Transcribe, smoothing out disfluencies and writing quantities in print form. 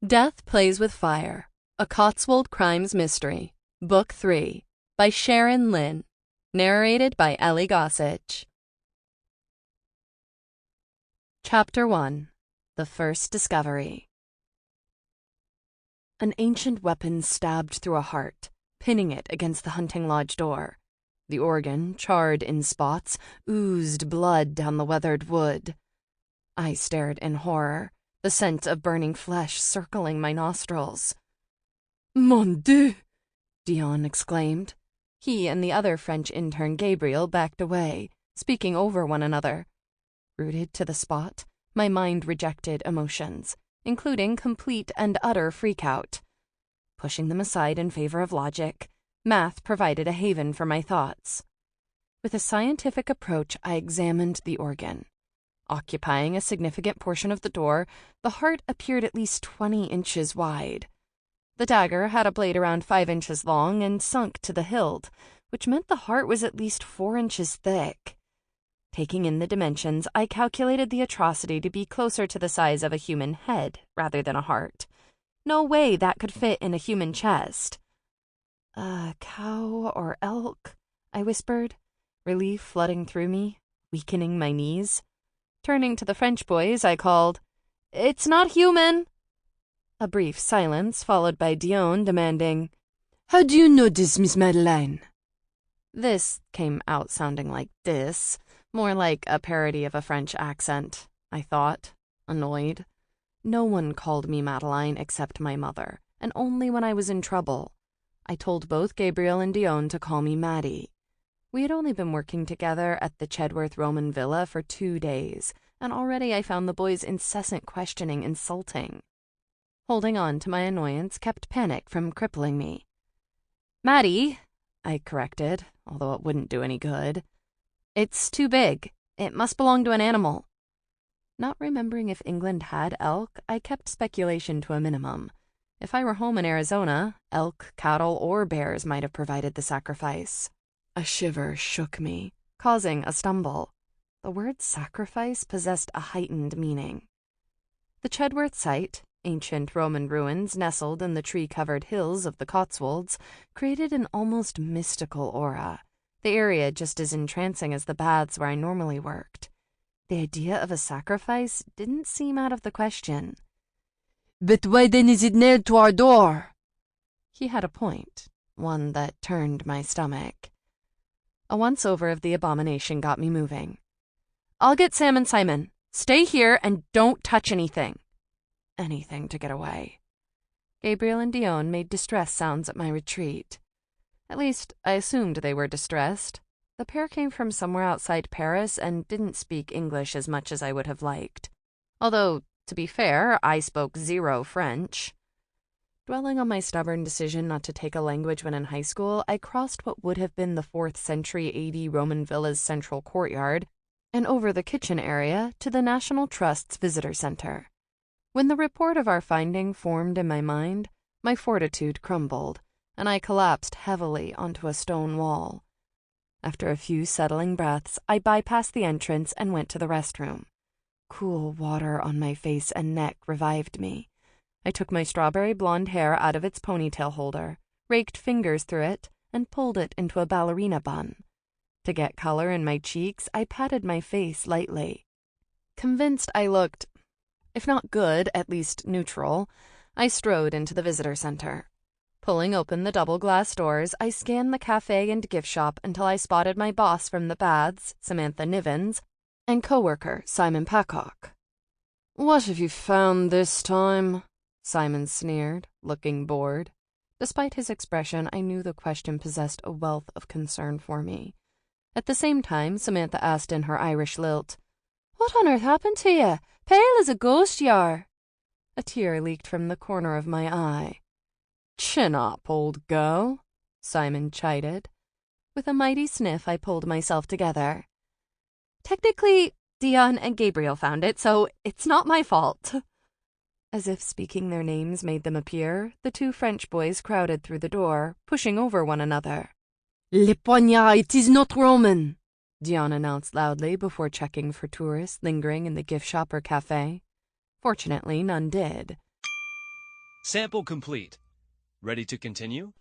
Death Plays with Fire, A Cotswold Crimes Mystery, Book 3, by Sharon Lynn, narrated by Ellie Gossage. Chapter 1, The First Discovery. An ancient weapon stabbed through a heart, pinning it against the hunting lodge door. The organ, charred in spots, oozed blood down the weathered wood. I stared in horror, the scent of burning flesh circling my nostrils. "Mon Dieu!" Dion exclaimed. He and the other French intern Gabriel backed away, speaking over one another. Rooted to the spot, my mind rejected emotions, including complete and utter freakout. Pushing them aside in favor of logic, math provided a haven for my thoughts. With a scientific approach, I examined the organ. Occupying a significant portion of the door, the heart appeared at least 20 inches wide. The dagger had a blade around 5 inches long and sunk to the hilt, which meant the heart was at least 4 inches thick. Taking in the dimensions, I calculated the atrocity to be closer to the size of a human head rather than a heart. No way that could fit in a human chest. "A cow or elk?" I whispered, relief flooding through me, weakening my knees. Turning to the French boys, I called, "It's not human!" A brief silence, followed by Dion demanding, "How do you know this, Miss Madeleine?" This came out sounding like "this," more like a parody of a French accent, I thought, annoyed. No one called me Madeline except my mother, and only when I was in trouble. I told both Gabriel and Dion to call me Maddie. We had only been working together at the Chedworth Roman Villa for 2 days, and already I found the boys' incessant questioning insulting. Holding on to my annoyance kept panic from crippling me. "Maddie," I corrected, although it wouldn't do any good. "It's too big. It must belong to an animal." Not remembering if England had elk, I kept speculation to a minimum. If I were home in Arizona, elk, cattle, or bears might have provided the sacrifice. A shiver shook me, causing a stumble. The word sacrifice possessed a heightened meaning. The Chedworth site, ancient Roman ruins nestled in the tree-covered hills of the Cotswolds, created an almost mystical aura, the area just as entrancing as the baths where I normally worked. The idea of a sacrifice didn't seem out of the question. "But why then is it nailed to our door?" He had a point, one that turned my stomach. A once-over of the abomination got me moving. "I'll get Sam and Simon. Stay here and don't touch anything." Anything to get away. Gabriel and Dion made distress sounds at my retreat. At least, I assumed they were distressed. The pair came from somewhere outside Paris and didn't speak English as much as I would have liked. Although, to be fair, I spoke 0 French. Dwelling on my stubborn decision not to take a language when in high school, I crossed what would have been the 4th century AD Roman villa's central courtyard and over the kitchen area to the National Trust's visitor center. When the report of our finding formed in my mind, my fortitude crumbled, and I collapsed heavily onto a stone wall. After a few settling breaths, I bypassed the entrance and went to the restroom. Cool water on my face and neck revived me. I took my strawberry blonde hair out of its ponytail holder, raked fingers through it, and pulled it into a ballerina bun. To get color in my cheeks, I patted my face lightly. Convinced I looked, if not good, at least neutral, I strode into the visitor center. Pulling open the double glass doors, I scanned the cafe and gift shop until I spotted my boss from the baths, Samantha Nivens, and coworker Simon Pacock. "What have you found this time?" Simon sneered, looking bored. Despite his expression, I knew the question possessed a wealth of concern for me. At the same time, Samantha asked in her Irish lilt, "What on earth happened to you? Pale as a ghost you are." A tear leaked from the corner of my eye. "Chin up, old girl," Simon chided. With a mighty sniff, I pulled myself together. "Technically, Dion and Gabriel found it, so it's not my fault." As if speaking their names made them appear, the 2 French boys crowded through the door, pushing over one another. "Le poignard, it is not Roman," Dion announced loudly before checking for tourists lingering in the gift shop or cafe. Fortunately, none did. Sample complete. Ready to continue?